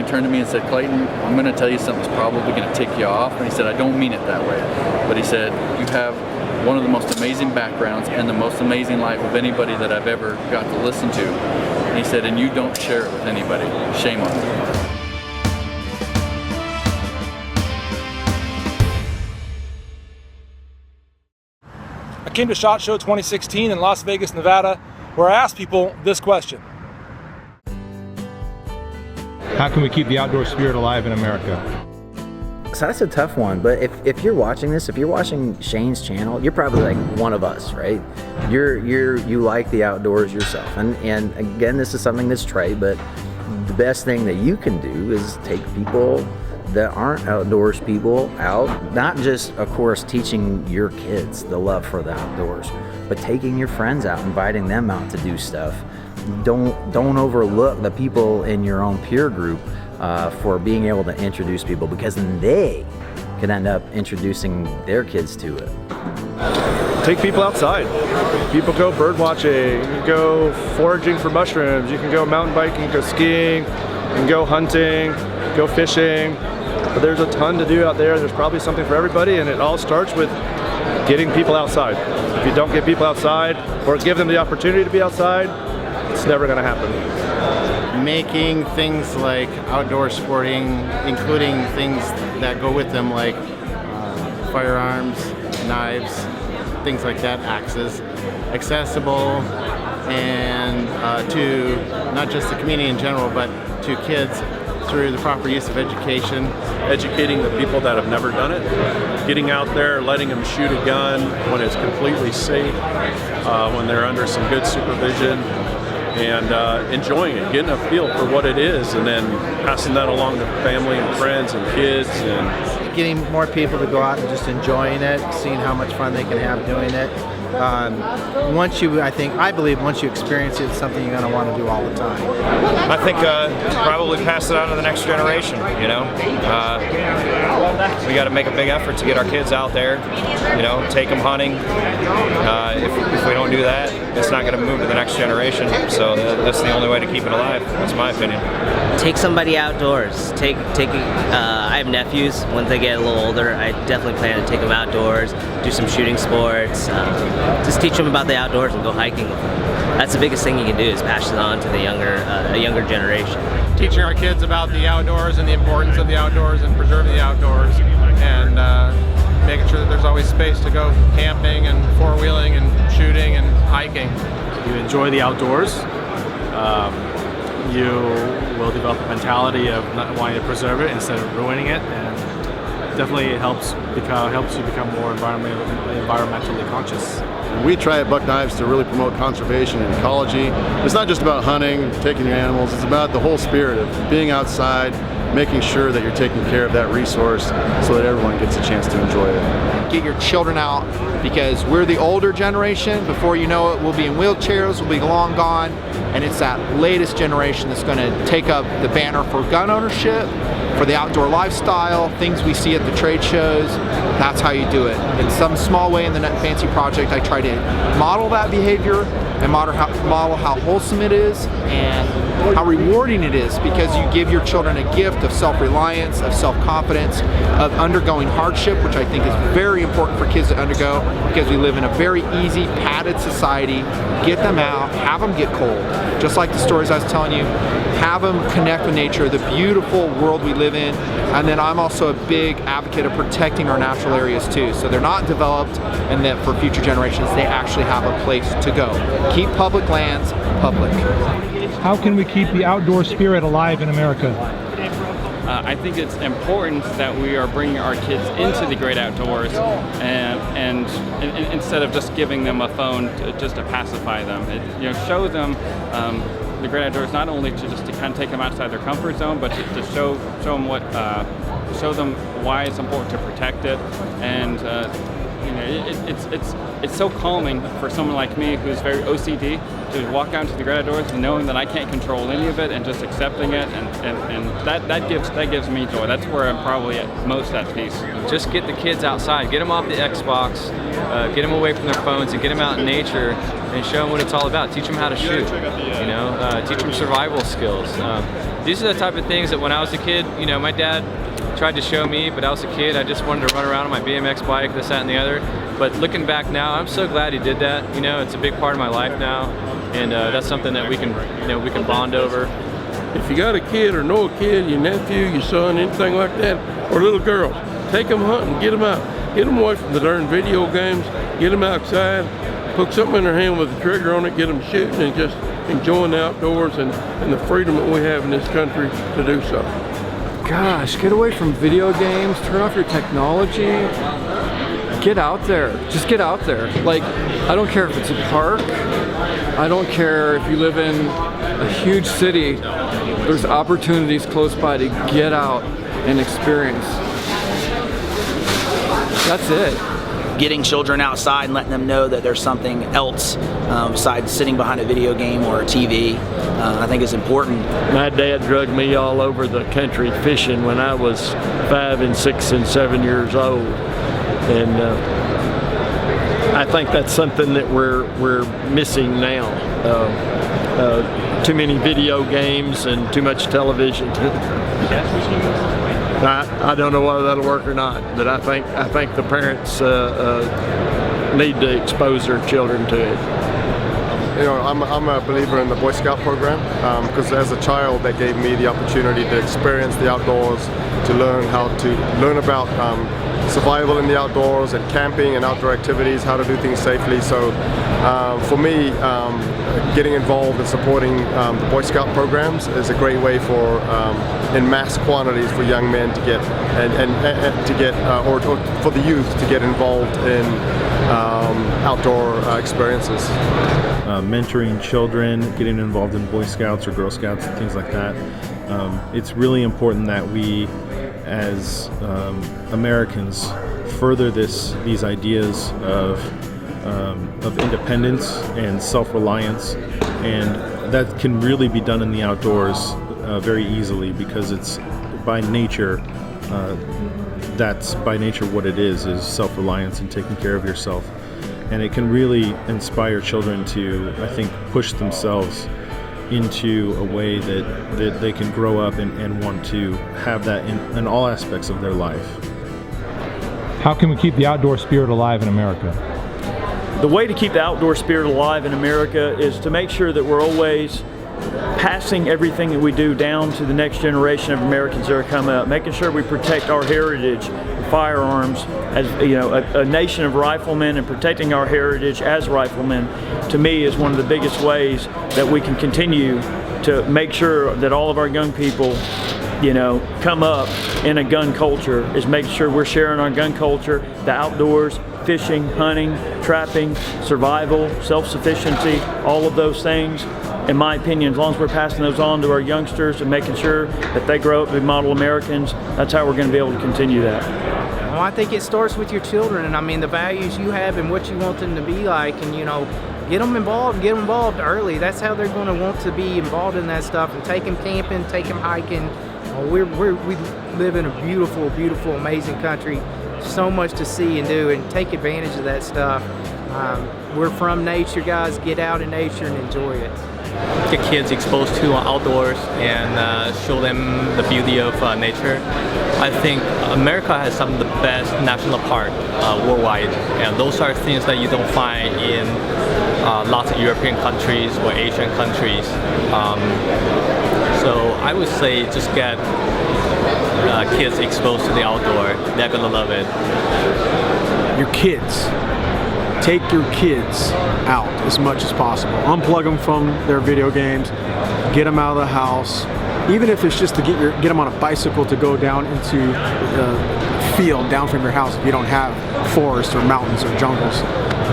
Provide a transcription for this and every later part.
he turned to me and said, Clayton, I'm going to tell you something that's probably going to tick you off. And he said, I don't mean it that way. But he said, you have one of the most amazing backgrounds and the most amazing life of anybody that I've ever got to listen to. And he said, and you don't share it with anybody. Shame on you. I came to SHOT Show 2016 in Las Vegas, Nevada, where I asked people this question. How can we keep the outdoor spirit alive in America? So that's a tough one, but if you're watching this, if you're watching Shane's channel, you're probably like one of us, right? You like the outdoors yourself, and again, this is something that's trite, but the best thing that you can do is take people that aren't outdoors people out, not just, of course, teaching your kids the love for the outdoors, but taking your friends out, inviting them out to do stuff. Don't overlook the people in your own peer group for being able to introduce people, because then they could end up introducing their kids to it. Take people outside. People go bird watching, you can go foraging for mushrooms, you can go mountain biking, go skiing, you can go hunting, go fishing. But there's a ton to do out there. There's probably something for everybody, and it all starts with getting people outside. If you don't get people outside or give them the opportunity to be outside, it's never going to happen. Making things like outdoor sporting, including things that go with them, like firearms, knives, things like that, axes, accessible and to not just the community in general, but to kids through the proper use of education. Educating the people that have never done it, getting out there, letting them shoot a gun when it's completely safe, when they're under some good supervision, and enjoying it, getting a feel for what it is, and then passing that along to family and friends and kids. And getting more people to go out and just enjoying it, seeing how much fun they can have doing it. I believe once you experience it, it's something you're going to want to do all the time. I think probably pass it on to the next generation, you know. We got to make a big effort to get our kids out there, you know, take them hunting. If we don't do that, it's not going to move to the next generation. So that's the only way to keep it alive. That's my opinion. Take somebody outdoors. I have nephews. Once they get a little older, I definitely plan to take them outdoors, do some shooting sports, just teach them about the outdoors and go hiking with them. That's the biggest thing you can do, is pass it on to the younger generation. Teaching our kids about the outdoors and the importance of the outdoors and preserving the outdoors, and making sure that there's always space to go camping and four-wheeling and shooting and hiking. You enjoy the outdoors. You will develop a mentality of not wanting to preserve it instead of ruining it, and definitely helps you become more environmentally conscious. We try at Buck Knives to really promote conservation and ecology. It's not just about hunting, taking your animals, it's about the whole spirit of being outside, making sure that you're taking care of that resource so that everyone gets a chance to enjoy it. Get your children out, because we're the older generation. Before you know it, we'll be in wheelchairs, we'll be long gone, and it's that latest generation that's going to take up the banner for gun ownership, for the outdoor lifestyle, things we see at the trade shows. That's how you do it. In some small way in the Net Fancy project, I try to model that behavior and model how wholesome it is and how rewarding it is, because you give your children a gift of self-reliance, of self-confidence, of undergoing hardship, which I think is very important for kids to undergo, because we live in a very easy, padded society. Get them out, have them get cold. Just like the stories I was telling you, have them connect with nature, the beautiful world we live in. And then I'm also a big advocate of protecting our natural areas too, so they're not developed, and that for future generations they actually have a place to go. Keep public lands public. How can we keep the outdoor spirit alive in America? I think it's important that we are bringing our kids into the great outdoors, and instead of just giving them a phone just to pacify them, show them the great outdoors, not only to kind of take them outside their comfort zone, but to show them why it's important to protect it. And it's so calming for someone like me who's very OCD to walk out into the great outdoors knowing that I can't control any of it, and just accepting it, and that gives me joy. That's where I'm probably most at peace. Just get the kids outside, get them off the Xbox, get them away from their phones, and get them out in nature and show them what it's all about. Teach them how to shoot, teach them survival skills. these are the type of things that when I was a kid, you know, my dad tried to show me, but I was a kid, I just wanted to run around on my BMX bike, this, that, and the other. But looking back now, I'm so glad he did that. You know, it's a big part of my life now, and that's something that we can, you know, we can bond over. If you got a kid or know a kid, your nephew, your son, anything like that, or little girls, take them hunting, get them out. Get them away from the darn video games, get them outside, put something in their hand with a trigger on it, get them shooting and just enjoying the outdoors and the freedom that we have in this country to do so. Gosh, get away from video games, turn off your technology, get out there, just get out there. Like, I don't care if it's a park, I don't care if you live in a huge city, there's opportunities close by to get out and experience. That's it. Getting children outside and letting them know that there's something else besides sitting behind a video game or a TV, I think is important. My dad drugged me all over the country fishing when I was 5 and 6 and 7 years old, and I think that's something that we're missing now. Too many video games and too much television. I don't know whether that'll work or not, but I think the parents need to expose their children to it. You know, I'm a believer in the Boy Scout program because as a child that gave me the opportunity to experience the outdoors, to learn about survival in the outdoors and camping and outdoor activities, how to do things safely. So for me, getting involved in supporting the Boy Scout programs is a great way for, in mass quantities, for young men to get or for the youth to get involved in outdoor experiences. Mentoring children, getting involved in Boy Scouts or Girl Scouts and things like that. It's really important that we, as Americans, further these ideas of independence and self-reliance, and that can really be done in the outdoors very easily, because it's by nature, that's by nature what it is self-reliance and taking care of yourself. And it can really inspire children to, I think, push themselves into a way that they can grow up and want to have that in all aspects of their life. How can we keep the outdoor spirit alive in America? The way to keep the outdoor spirit alive in America is to make sure that we're always passing everything that we do down to the next generation of Americans that are coming up, making sure we protect our heritage, firearms, as you know, a nation of riflemen, and protecting our heritage as riflemen, to me, is one of the biggest ways that we can continue to make sure that all of our young people, you know, come up in a gun culture, is making sure we're sharing our gun culture, the outdoors, fishing, hunting, trapping, survival, self-sufficiency, all of those things. In my opinion, as long as we're passing those on to our youngsters and making sure that they grow up to be model Americans, that's how we're going to be able to continue that. Well, I think it starts with your children, and I mean the values you have and what you want them to be like, and you know, get them involved early. That's how they're going to want to be involved in that stuff, and take them camping, take them hiking. We live in a beautiful, beautiful, amazing country. So much to see and do, and take advantage of that stuff. We're from nature, guys. Get out in nature and enjoy it. Get kids exposed to outdoors and show them the beauty of nature. I think America has some of the best national parks worldwide, and those are things that you don't find in lots of European countries or Asian countries. So I would say just get kids exposed to the outdoor. They're gonna love it. Your kids. Take your kids out as much as possible. Unplug them from their video games. Get them out of the house. Even if it's just to get them on a bicycle to go down into the field down from your house if you don't have forests or mountains or jungles.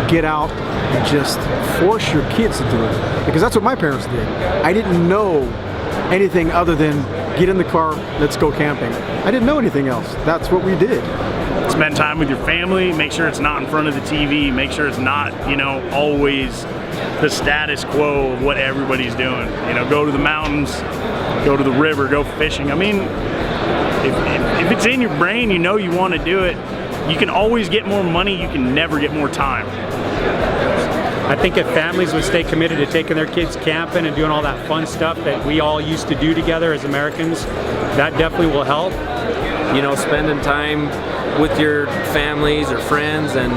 Get out and just force your kids to do it. Because that's what my parents did. I didn't know anything other than get in the car, let's go camping. I didn't know anything else. That's what we did. Spend time with your family, make sure it's not in front of the TV, make sure it's not, you know, always the status quo of what everybody's doing. You know, go to the mountains, go to the river, go fishing. I mean, if it's in your brain, you know you want to do it, you can always get more money, you can never get more time. I think if families would stay committed to taking their kids camping and doing all that fun stuff that we all used to do together as Americans, that definitely will help. You know, spending time with your families or friends, and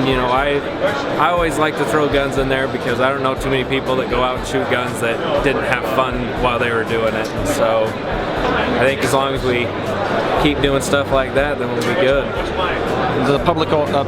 you know, I always like to throw guns in there because I don't know too many people that go out and shoot guns that didn't have fun while they were doing it. And so I think as long as we keep doing stuff like that, then we'll be good. The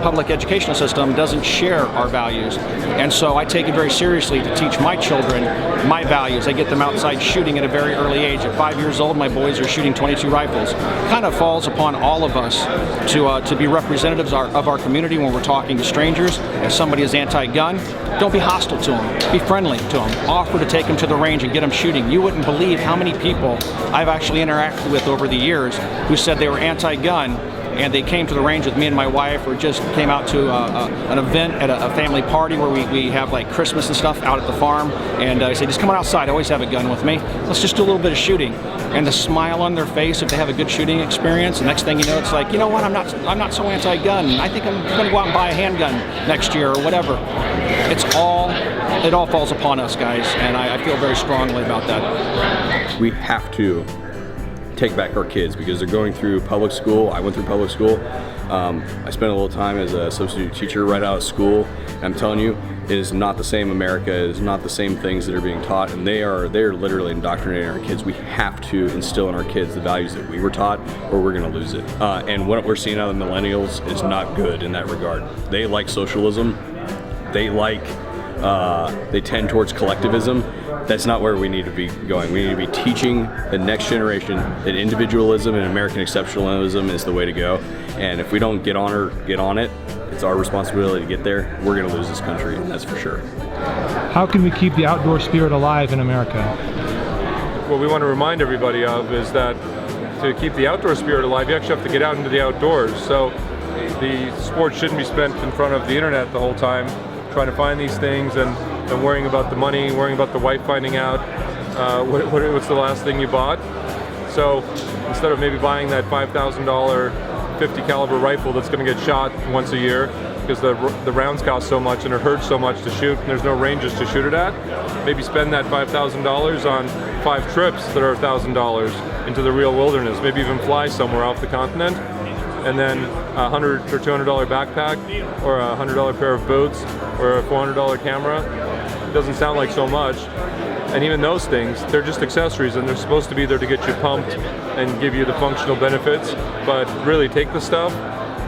public educational system doesn't share our values, and so I take it very seriously to teach my children my values. I get them outside shooting at a very early age. At 5 years old, my boys are shooting .22 rifles. It kind of falls upon all of us to be representatives of our community when we're talking to strangers. If somebody is anti-gun, don't be hostile to them. Be friendly to them. Offer to take them to the range and get them shooting. You wouldn't believe how many people I've actually interacted with over the years who said they were anti-gun, and they came to the range with me and my wife, or just came out to an event at a family party where we have like Christmas and stuff out at the farm, and I say, just come on outside, I always have a gun with me, let's just do a little bit of shooting. And the smile on their face if they have a good shooting experience, the next thing you know, it's like, you know what, I'm not so anti-gun, I think I'm going to go out and buy a handgun next year or whatever. It all falls upon us, guys, and I feel very strongly about that. We have to take back our kids because they're going through public school. I went through public school. I spent a little time as a substitute teacher right out of school. And I'm telling you, it is not the same America. It is not the same things that are being taught, and they're literally indoctrinating our kids. We have to instill in our kids the values that we were taught, or we're going to lose it. And what we're seeing out of the millennials is not good in that regard. They like socialism. They tend towards collectivism. That's not where we need to be going. We need to be teaching the next generation that individualism and American exceptionalism is the way to go. And if we don't get on it, it's our responsibility to get there. We're going to lose this country, that's for sure. How can we keep the outdoor spirit alive in America? What we want to remind everybody of is that to keep the outdoor spirit alive, you actually have to get out into the outdoors. So the sport shouldn't be spent in front of the internet the whole time, trying to find these things and worrying about the money, worrying about the wife finding out what's the last thing you bought. So instead of maybe buying that $5,000 50 caliber rifle that's going to get shot once a year because the rounds cost so much and it hurts so much to shoot and there's no ranges to shoot it at, maybe spend that $5,000 on 5 trips that are $1,000 into the real wilderness, maybe even fly somewhere off the continent, and then a $100 or $200 backpack or a $100 pair of boots or a $400 camera. It doesn't sound like so much. And even those things, they're just accessories and they're supposed to be there to get you pumped and give you the functional benefits. But really take the stuff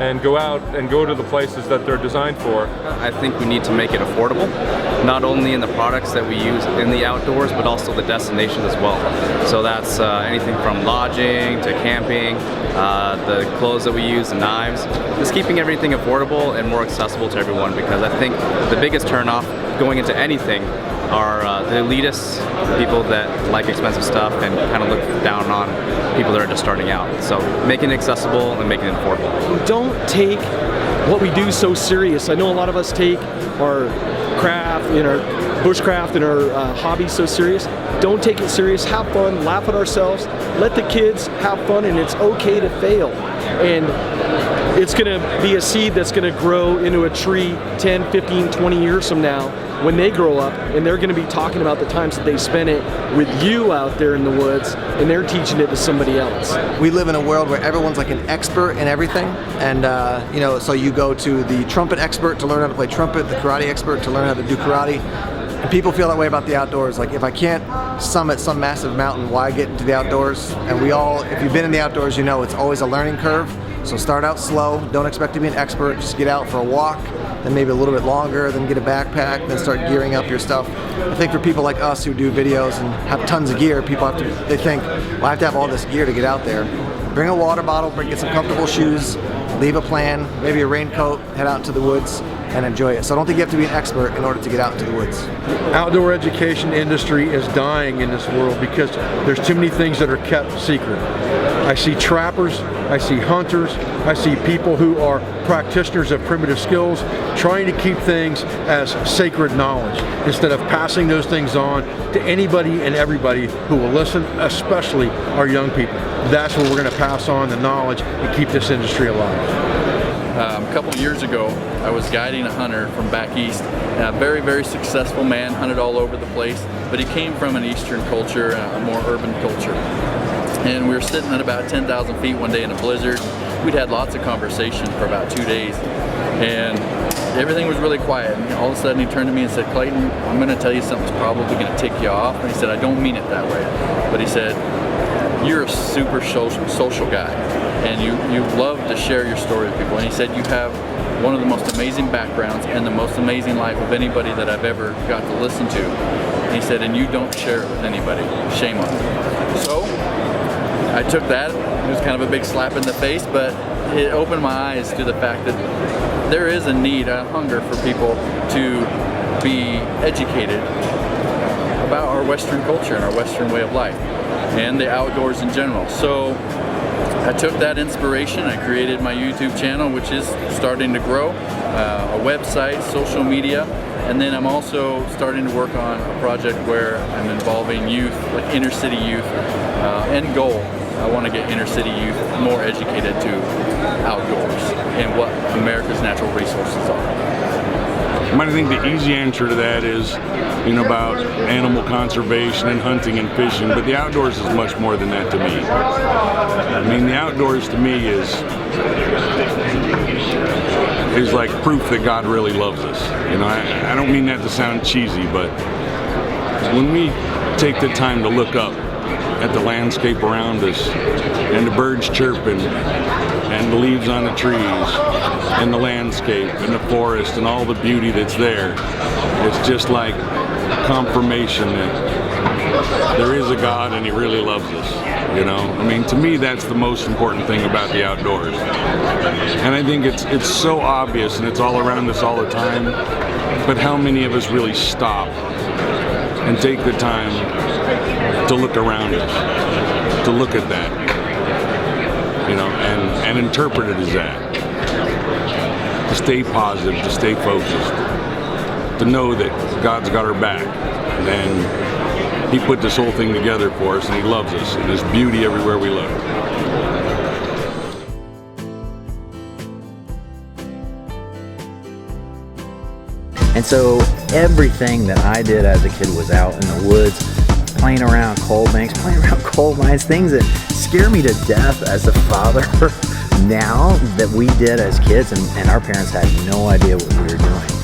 and go out and go to the places that they're designed for. I think we need to make it affordable, not only in the products that we use in the outdoors, but also the destinations as well. So that's anything from lodging to camping, the clothes that we use, the knives, just keeping everything affordable and more accessible to everyone, because I think the biggest turnoff going into anything are the elitists, people that like expensive stuff and kind of look down on people that are just starting out. So making it accessible and making it affordable. Don't take what we do so serious. I know a lot of us take our craft, our bushcraft and our hobbies so serious. Don't take it serious. Have fun, laugh at ourselves, let the kids have fun, and it's okay to fail. And it's going to be a seed that's going to grow into a tree 10, 15, 20 years from now when they grow up, and they're going to be talking about the times that they spent it with you out there in the woods, and they're teaching it to somebody else. We live in a world where everyone's like an expert in everything, and so you go to the trumpet expert to learn how to play trumpet, the karate expert to learn how to do karate, and people feel that way about the outdoors. Like, if I can't summit some massive mountain, why get into the outdoors? And if you've been in the outdoors, you know it's always a learning curve. So start out slow, don't expect to be an expert, just get out for a walk, then maybe a little bit longer, then get a backpack, then start gearing up your stuff. I think for people like us who do videos and have tons of gear, they think, well, I have to have all this gear to get out there. Bring a water bottle, get some comfortable shoes, leave a plan, maybe a raincoat, head out into the woods and enjoy it. So I don't think you have to be an expert in order to get out into the woods. Outdoor education industry is dying in this world because there's too many things that are kept secret. I see trappers, I see hunters, I see people who are practitioners of primitive skills trying to keep things as sacred knowledge instead of passing those things on to anybody and everybody who will listen, especially our young people. That's where we're going to pass on the knowledge and keep this industry alive. A couple of years ago, I was guiding a hunter from back east. A very, very successful man, hunted all over the place, but he came from an Eastern culture, a more urban culture. And we were sitting at about 10,000 feet one day in a blizzard. We'd had lots of conversation for about 2 days, and everything was really quiet. And all of a sudden he turned to me and said, "Clayton, I'm going to tell you something's probably going to tick you off." And he said, "I don't mean it that way." But he said, "You're a super social guy, and you love to share your story with people." And he said, "You have one of the most amazing backgrounds and the most amazing life of anybody that I've ever got to listen to." And he said, "And you don't share it with anybody. Shame on you." So I took that. It was kind of a big slap in the face, but it opened my eyes to the fact that there is a need, a hunger for people to be educated about our Western culture and our Western way of life and the outdoors in general. So I took that inspiration, I created my YouTube channel, which is starting to grow, a website, social media, and then I'm also starting to work on a project where I'm involving youth, like inner city youth, end goal. I want to get inner city youth more educated to outdoors and what America's natural resources are. I think the easy answer to that is, about animal conservation and hunting and fishing, but the outdoors is much more than that to me. The outdoors to me is like proof that God really loves us. I don't mean that to sound cheesy, but when we take the time to look up at the landscape around us and the birds chirping and the leaves on the trees and the landscape and the forest and all the beauty that's there, it's just like confirmation that there is a God and he really loves us. To me that's the most important thing about the outdoors, and I think it's so obvious and it's all around us all the time, but how many of us really stop and take the time to look around us, to look at that, and interpret it as that, to stay positive, to stay focused, to know that God's got our back, and he put this whole thing together for us, and he loves us, and there's beauty everywhere we look. And so everything that I did as a kid was out in the woods, playing around coal banks, playing around coal mines, things that scare me to death as a father now that we did as kids, and our parents had no idea what we were doing.